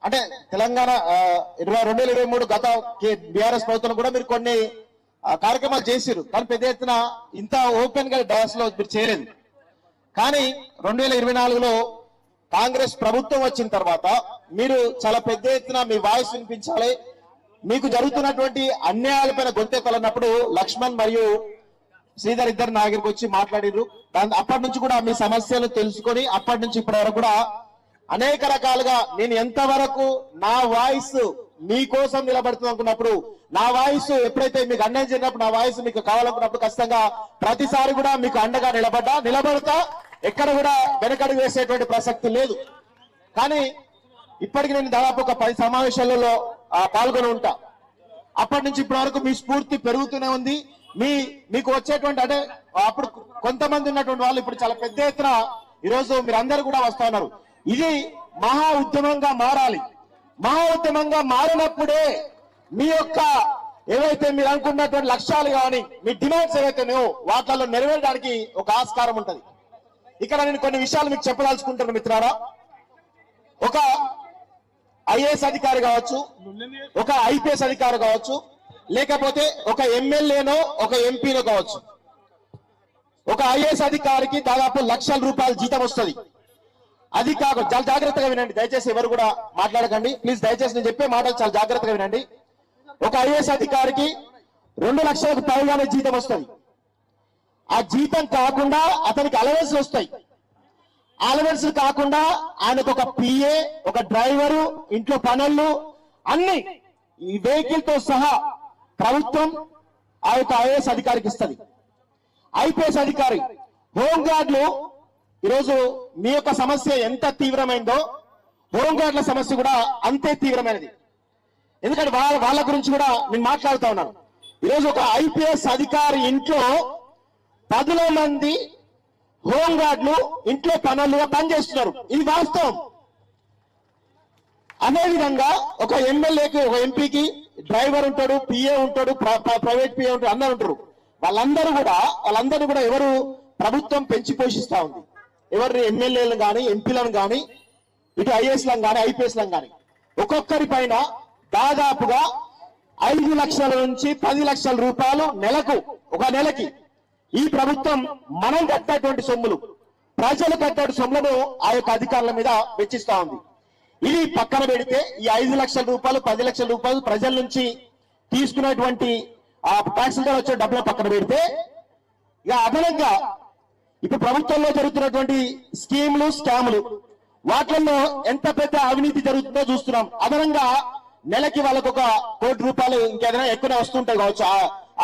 అంటే తెలంగాణ 2023 గత బీఆర్ఎస్ ప్రభుత్వం కూడా మీరు కొన్ని కార్యక్రమాలు చేసిరు, కానీ పెద్ద ఎత్తున ఇంత ఓపెన్ గా డయాస్ లో మీరు చేయలేదు. కానీ 2024లో కాంగ్రెస్ ప్రభుత్వం వచ్చిన తర్వాత మీరు చాలా పెద్ద ఎత్తున మీ వాయిస్ వినిపించాలి. మీకు జరుగుతున్నటువంటి అన్యాయాలపైన గొంతెత్తలన్నప్పుడు లక్ష్మణ్ మరియు శ్రీధర్ ఇద్దరు నా దగ్గరికి వచ్చి మాట్లాడిరు. అప్పటి నుంచి కూడా మీ సమస్యలు తెలుసుకొని అప్పటి నుంచి ఇప్పటి వరకు కూడా అనేక రకాలుగా నేను ఎంతవరకు నా వాయిస్ మీకోసం నిలబడుతుంది అనుకున్నప్పుడు, నా వాయిస్ ఎప్పుడైతే మీకు అన్యాయం జరిగినప్పుడు నా వాయిస్ మీకు కావాలనుకున్నప్పుడు ఖచ్చితంగా ప్రతిసారి కూడా మీకు అండగా నిలబడతా, ఎక్కడ కూడా వెనకడుగు వేసేటువంటి ప్రసక్తి లేదు. కానీ ఇప్పటికి నేను దాదాపు ఒక 10 సమావేశాలలో పాల్గొని ఉంటా. అప్పటి నుంచి ఇప్పటి వరకు మీ స్ఫూర్తి పెరుగుతూనే ఉంది. మీకు వచ్చేటువంటి అంటే అప్పుడు కొంతమంది ఉన్నటువంటి వాళ్ళు ఇప్పుడు చాలా పెద్ద ఎత్తున ఈరోజు మీరందరూ కూడా వస్తా ఉన్నారు. ఇది మహా ఉద్యమంగా మారాలి. మహా ఉద్యమంగా మారినప్పుడే మీ యొక్క ఏవైతే మీరు అనుకున్నటువంటి లక్ష్యాలు కానీ మీ డిమాండ్స్ ఏవైతేనో వాటిలో నెరవేరడానికి ఒక ఆస్కారం ఉంటుంది. ఇక్కడ నేను కొన్ని విషయాలు మీకు చెప్పదలుచుకుంటున్నాను మిత్రారా. ఒక ఐఏఎస్ అధికారి కావచ్చు, ఒక ఐపీఎస్ అధికారి కావచ్చు, లేకపోతే ఒక ఎమ్మెల్యేనో ఒక ఎంపీనో కావచ్చు. ఒక ఐఏఎస్ అధికారికి దాదాపు లక్షల రూపాయల జీతం వస్తుంది. అది కాకుండా చాలా జాగ్రత్తగా వినండి, దయచేసి ఎవరు కూడా మాట్లాడకండి ప్లీజ్. దయచేసి నేను చెప్పే మాటలు చాలా జాగ్రత్తగా వినండి. ఒక ఐఏఎస్ అధికారికి 2 లక్షలకు పైగానే జీతం వస్తుంది. ఆ జీతం కాకుండా అతనికి అలవెన్స్ వస్తాయి. అలవెన్స్ కాకుండా ఆయనకు ఒక పిఏ, ఒక డ్రైవరు, ఇంట్లో పనులు అన్ని ఈ వెహికల్ తో సహా ప్రభుత్వం ఆ యొక్క ఐఏఎస్ అధికారికి ఇస్తుంది. ఐపీఎస్ అధికారి, హోంగార్డులు, ఈరోజు మీ యొక్క సమస్య ఎంత తీవ్రమైందో హోంగార్డుల సమస్య కూడా అంతే తీవ్రమైనది. ఎందుకంటే వాళ్ళ గురించి కూడా నేను మాట్లాడుతూ ఉన్నాను. ఈరోజు ఒక ఐపీఎస్ అధికారి ఇంట్లో 10 మంది హోంగార్డులు ఇంట్లో పనులుగా పనిచేస్తున్నారు. ఇది వాస్తవం. అదేవిధంగా ఒక ఎమ్మెల్యేకి, ఒక ఎంపీకి డ్రైవర్ ఉంటాడు, పిఏ ఉంటాడు, ప్రైవేట్ పిఏ ఉంటాడు, అందరూ ఉంటారు. వాళ్ళందరూ కూడా ఎవరు ప్రభుత్వం పెంచి పోషిస్తా ఉంది. ఎవరు ఎమ్మెల్యేలను కానీ ఎంపీలను కానీ ఇటు ఐఏఎస్లను కానీ ఐపీఎస్లను కానీ ఒక్కొక్కరి పైన దాదాపుగా 5 లక్షల నుంచి 10 లక్షల రూపాయలు నెలకు, ఒక నెలకి ఈ ప్రభుత్వం మనం కట్టేటువంటి సొమ్ములు, ప్రజలు కట్టే సొమ్ములను ఆ యొక్క అధికారుల మీద వెచ్చిస్తా ఉంది. ఇది పక్కన పెడితే ఈ 5 లక్షల రూపాయలు 10 లక్షల రూపాయలు ప్రజల నుంచి తీసుకునేటువంటి ఆ ట్యాక్స్ ద్వారా వచ్చే డబ్బులు పక్కన పెడితే ఇక అదనంగా ఇప్పుడు ప్రభుత్వంలో జరుగుతున్నటువంటి స్కీములు, స్కాములు, వాటిల్లో ఎంత పెద్ద అవినీతి జరుగుతుందో చూస్తున్నాం. అదనంగా నెలకి వాళ్ళకు ఒక 1 కోటి రూపాయలు ఇంకేదైనా ఎక్కువనే వస్తుంటాయి కావచ్చు.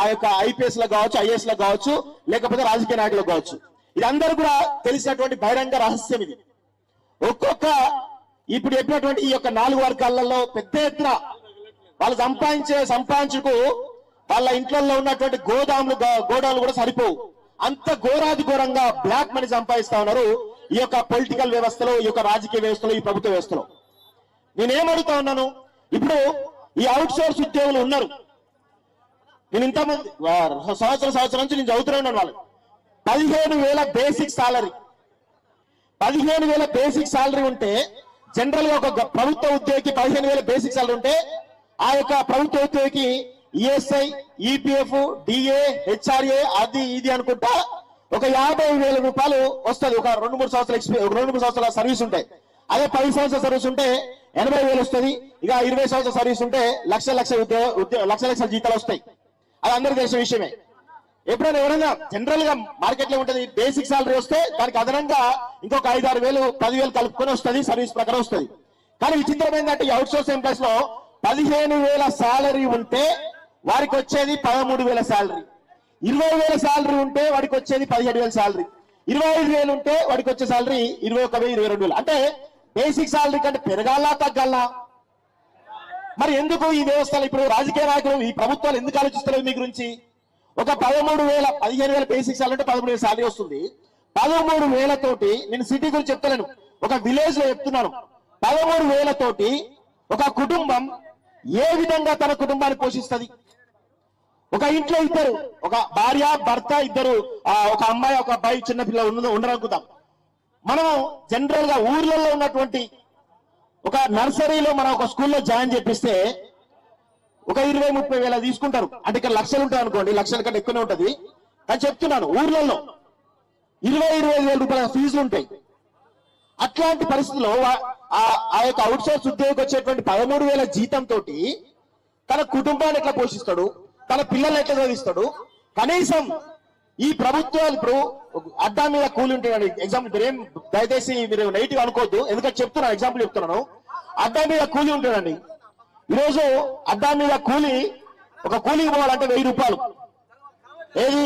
ఆ యొక్క ఐపీఎస్ లకు కావచ్చు, ఐఏఎస్ లకు కావచ్చు, లేకపోతే రాజకీయ నాయకులకు కావచ్చు. ఇది అందరూ కూడా తెలిసినటువంటి బహిరంగ రహస్యం. ఇది ఇప్పుడు చెప్పినటువంటి ఈ యొక్క 4 వర్గాలలో పెద్ద ఎత్తున వాళ్ళు సంపాదించుకు వాళ్ళ ఇంట్లో ఉన్నటువంటి గోడాలు కూడా సరిపోవు. అంత ఘోరాది ఘోరంగా బ్లాక్ మనీ సంపాదిస్తా ఉన్నారు ఈ యొక్క పొలిటికల్ వ్యవస్థలో, ఈ యొక్క రాజకీయ వ్యవస్థలో, ఈ ప్రభుత్వ వ్యవస్థలో. నేనేమడుగుతా ఉన్నాను, ఇప్పుడు ఈ అవుట్ సోర్స్ ఉద్యోగులు ఉన్నారు. నేను ఇంతమంది సంవత్సరం నుంచి నేను చదువుతూనే ఉన్నాను. వాళ్ళు 15,000 బేసిక్ సాలరీ, 15,000 బేసిక్ సాలరీ ఉంటే, జనరల్ గా ఒక ప్రభుత్వ ఉద్యోగికి 15,000 బేసిక్ సాలరీ ఉంటే ఆ యొక్క ప్రభుత్వ ఉద్యోగికి ఈఎస్ఐ, ఈపీఎఫ్, డిఏ, హెచ్ఆర్ఏ అది ఇది అనుకుంటా ఒక 50,000 రూపాయలు వస్తుంది. ఒక 2-3 సంవత్సరాల సర్వీస్ ఉంటాయి. అదే 10 సంవత్సరాల సర్వీస్ ఉంటే 80,000 వస్తుంది. ఇక 20 సంవత్సరాల సర్వీస్ ఉంటే లక్షల జీతాలు వస్తాయి. అది అందరికీ తెలిసిన విషయమే. ఎప్పుడైనా ఎవరైనా జనరల్ గా మార్కెట్ లో ఉంటుంది, బేసిక్ సాలరీ వస్తే దానికి అదనంగా ఇంకొక 5-6,000 10,000 కలుపుకొని వస్తుంది, సర్వీస్ ప్రకారం వస్తుంది. కానీ విచిత్రం ఏంటంటే ఈ అవుట్ సోర్స్ ఎంప్లాయీస్ లో 15,000 సాలరీ ఉంటే వారికి వచ్చేది 13,000 సాలరీ, 20,000 సాలరీ ఉంటే వాడికి వచ్చేది 17,000 సాలరీ, 25,000 ఉంటే వాడికి వచ్చే సాలరీ 21,000 22,000. అంటే బేసిక్ సాలరీ కంటే పెరగాలా తగ్గాలా? మరి ఎందుకు ఈ వ్యవస్థలు ఇప్పుడు రాజకీయ నాయకులు, ఈ ప్రభుత్వాలు ఎందుకు ఆలోచిస్తలేవు మీ గురించి? ఒక 15,000 బేసిక్ సాలరీ అంటే 13,000 సాలరీ వస్తుంది. 13,000 తోటి, నేను సిటీ గురించి చెప్తలేను, ఒక విలేజ్ లో చెప్తున్నాను, 13,000 తోటి ఒక కుటుంబం ఏ విధంగా తన కుటుంబాన్ని పోషిస్తుంది? ఒక ఇంట్లో ఇద్దరు, ఒక భార్య భర్త ఇద్దరు, ఒక అమ్మాయి ఒక అబ్బాయి చిన్నపిల్ల ఉండరనుకుందాం. మనం జనరల్ గా ఊర్లలో ఉన్నటువంటి ఒక నర్సరీలో మనం ఒక స్కూల్లో జాయిన్ చేపిస్తే ఒక 20-30 వేల తీసుకుంటారు. అంటే ఇక్కడ లక్షలు ఉంటాయి అనుకోండి, లక్షల కంటే ఎక్కువనే ఉంటది అని చెప్తున్నాను. ఊర్లలో 20-25 వేల రూపాయల ఫీజులు ఉంటాయి. అట్లాంటి పరిస్థితుల్లో ఆ యొక్క అవుట్ సోర్స్ ఉద్యోగికి వచ్చేటువంటి 13,000 జీతంతో తన కుటుంబాన్ని ఎట్లా పోషిస్తాడు, తన పిల్లల్ని ఎట్లా చదివిస్తాడు? కనీసం ఈ ప్రభుత్వాలు ఇప్పుడు అడ్డా మీద కూలి ఉంటాయండి. ఎగ్జాంపుల్ మీరేం దయచేసి మీరు నెగిటివ్ అనుకోవద్దు, ఎందుకంటే చెప్తున్నాను, ఎగ్జాంపుల్ చెప్తున్నాను. అడ్డా మీద కూలి ఉంటాడండి. ఈరోజు అడ్డా మీద కూలి, ఒక కూలికి పోవాలంటే 1000 రూపాయలు. ఏది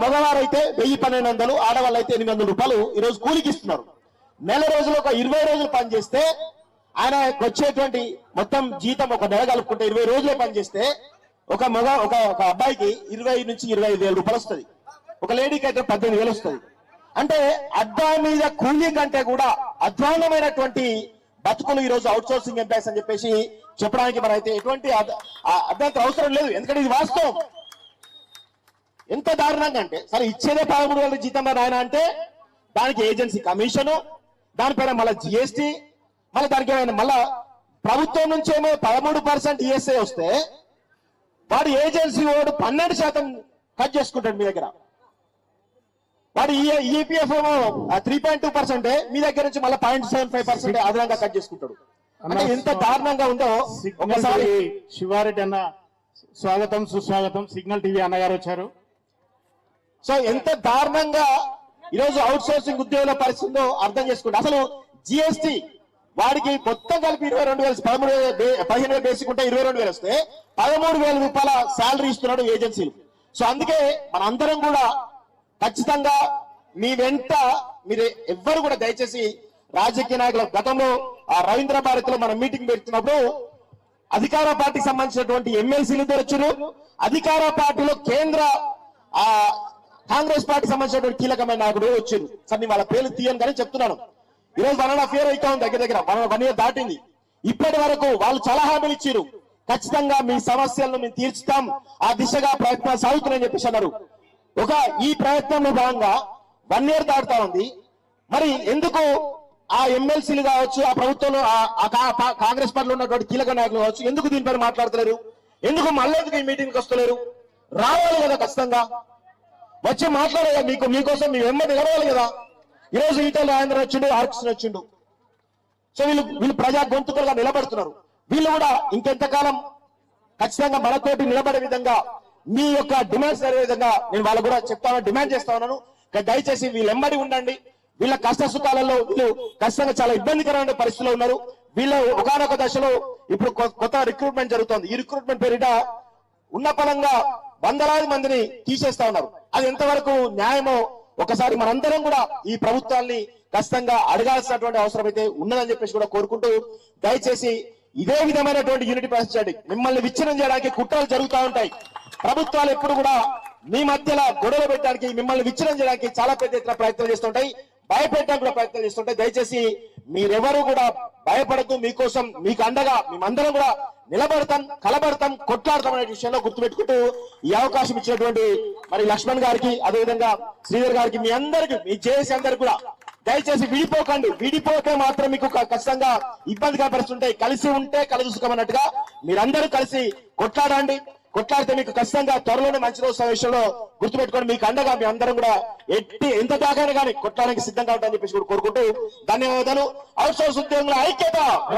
మగవారు అయితే 1000-1200, ఆడవాళ్ళు అయితే 800 రూపాయలు ఈరోజు కూలికి ఇస్తున్నారు. నెల రోజులు ఒక 20 రోజులు పనిచేస్తే ఆయన వచ్చేటువంటి మొత్తం జీతం ఒక నెల కలుపుకుంటే 20 రోజులే పనిచేస్తే ఒక అబ్బాయికి 20-25 వేల రూపాయలు వస్తుంది. ఒక లేడీకి అయితే 18,000 వస్తుంది. అంటే అడ్డా మీద కూలీ కంటే కూడా అధ్వాన్నమైనటువంటి బతుకులు ఈరోజు అవుట్ సోర్సింగ్ ఎంప్లాయీస్ అని చెప్పేసి చెప్పడానికి మనైతే ఎటువంటి అభ్యంతరం అవసరం లేదు. ఎందుకంటే ఇది వాస్తవం. ఎంత దారుణంగా అంటే, సరే ఇచ్చేదే 13,000 జీతం ఆయన అంటే దానికి ఏజెన్సీ కమిషను, దానిపైన మళ్ళీ జిఎస్టీ, మళ్ళీ దానికి ఏమైనా మళ్ళా ప్రభుత్వం నుంచి ఏమో 13% ఈఎస్ఐ వస్తే వాడు ఏజెన్సీ వాడు 12% కట్ చేసుకుంటాడు మీ దగ్గర. వాడు ఈపీఎఫ్ ఏమో 3.2%, మీ దగ్గర నుంచి మళ్ళీ 0.75% అదనంగా కట్ చేసుకుంటాడు. అంటే ఎంత దారుణంగా ఉందో ఒకసారి. శివారెడ్డి అన్న స్వాగతం, సుస్వాగతం. సిగ్నల్ టీవీ అన్నగారు వచ్చారు. సో ఎంత దారుణంగా ఈరోజు అవుట్ సోర్సింగ్ ఉద్యోగుల పరిస్థితిలో అర్థం చేసుకుంటే, అసలు జిఎస్టీ వాడికి మొత్తం కలిపి 22,000, 15,000 బేసిక్ ఉంటే 22,000 వస్తే 13,000 రూపాయల శాలరీ ఇస్తున్నాడు ఏజెన్సీలు. సో అందుకే మనందరం కూడా ఖచ్చితంగా మీ వెంట మీరు ఎవ్వరు కూడా దయచేసి రాజకీయ నాయకుల గతంలో రవీంద్ర భారతిలో మనం మీటింగ్ పెడుతున్నప్పుడు అధికార పార్టీకి సంబంధించినటువంటి ఎమ్మెల్సీలు వచ్చారు. అధికార పార్టీలో కేంద్ర కాంగ్రెస్ పార్టీకి సంబంధించినటువంటి కీలకమైన నాయకుడు వచ్చారు. సార్ నేను వాళ్ళ పేర్లు తీయను కానీ చెప్తున్నాను. ఈరోజు 1.5 year అయితే ఉంది, దగ్గర 1 year దాటింది. ఇప్పటి వరకు వాళ్ళు చాలా హామీలు ఇచ్చారు. ఖచ్చితంగా మీ సమస్యలను మేము తీర్చుతాం, ఆ దిశగా ప్రయత్నాలు సాగుతున్నాయని చెప్పేసి అన్నారు. ఈ ప్రయత్నంలో భాగంగా 1 year దాటుతా ఉంది. మరి ఎందుకు ఆ ఎమ్మెల్సీలు కావచ్చు, ఆ ప్రభుత్వంలో కాంగ్రెస్ పార్టీలో ఉన్నటువంటి కీలక నాయకులు కావచ్చు, ఎందుకు దీనిపైన మాట్లాడతలేరు? ఎందుకు మళ్ళీ ఎందుకు ఈ మీటింగ్కి వస్తలేరు? రావాలి కదా, ఖచ్చితంగా వచ్చి మాట్లాడాలి. మీకోసం మీ వెంబడి నిలవాలి కదా. ఈరోజు ఈటల రాజేంద్ర వచ్చిండు, ఆర్కృష్ణ వచ్చిండు. సో వీళ్ళు ప్రజా గొంతుకలుగా నిలబడుతున్నారు. వీళ్ళు కూడా ఇంకెంతకాలం ఖచ్చితంగా మనతోటి నిలబడే విధంగా, మీ యొక్క డిమాండ్స్ నెరవే విధంగా నేను వాళ్ళు కూడా చెప్తాను, డిమాండ్ చేస్తా ఉన్నాను. దయచేసి వీళ్ళు వెంబడి ఉండండి. వీళ్ళ కష్ట సుఖాలలో వీళ్ళు ఖచ్చితంగా చాలా ఇబ్బందికరమైన పరిస్థితుల్లో ఉన్నారు. వీళ్ళు ఒకనొక దశలో ఇప్పుడు కొత్త రిక్రూట్మెంట్ జరుగుతోంది. ఈ రిక్రూట్మెంట్ పేరిట ఉన్న పరంగా వందలాది మందిని తీసేస్తా ఉన్నారు. అది ఎంతవరకు న్యాయమో ఒకసారి మనందరం కూడా ఈ ప్రభుత్వాన్ని ఖచ్చితంగా అడగాల్సినటువంటి అవసరం అయితే ఉన్నదని చెప్పేసి కూడా కోరుకుంటూ, దయచేసి ఇదే విధమైనటువంటి యూనిటీ ప్రశ్నించండి. మిమ్మల్ని విచ్ఛిన్నం చేయడానికి కుట్రలు జరుగుతూ ఉంటాయి. ప్రభుత్వాలు ఎప్పుడు కూడా మీ మధ్యలో గొడవలు పెట్టడానికి, మిమ్మల్ని విచ్ఛిన్నం చేయడానికి చాలా పెద్ద ఎత్తున ప్రయత్నం చేస్తుంటాయి, భయపెట్టడానికి కూడా ప్రయత్నం చేస్తుంటాయి. దయచేసి మీరెవరు కూడా భయపడద్దు. మీకోసం, మీకు అండగా మేమందరం కూడా నిలబడతాం, కలబడతాం, కొట్లాడతాం అనే విషయంలో గుర్తుపెట్టుకుంటూ ఈ అవకాశం ఇచ్చినటువంటి మరి లక్ష్మణ్ గారికి, అదేవిధంగా శ్రీధర్ గారికి, మీ అందరికి, మీ జేఏసీ అందరికి కూడా దయచేసి విడిపోకండి. విడిపోతే మాత్రం మీకు ఖచ్చితంగా ఇబ్బందిగా పరిస్థితుంటాయి. కలిసి ఉంటే కలదు సుఖం అన్నట్టుగా మీరందరూ కలిసి కొట్లాడండి. కొట్లాడితే మీకు ఖచ్చితంగా త్వరలోనే మంచి రోజు విషయంలో గుర్తుపెట్టుకోండి. మీకు అండగా మీ అందరం కూడా ఎంత దాకానే కానీ కొట్లాడడానికి సిద్ధంగా ఉంటామని చెప్పేసి కూడా కోరుకుంటూ ధన్యవాదాలు. అవుట్ సోర్స్ ఉద్యోగుల ఐక్యత.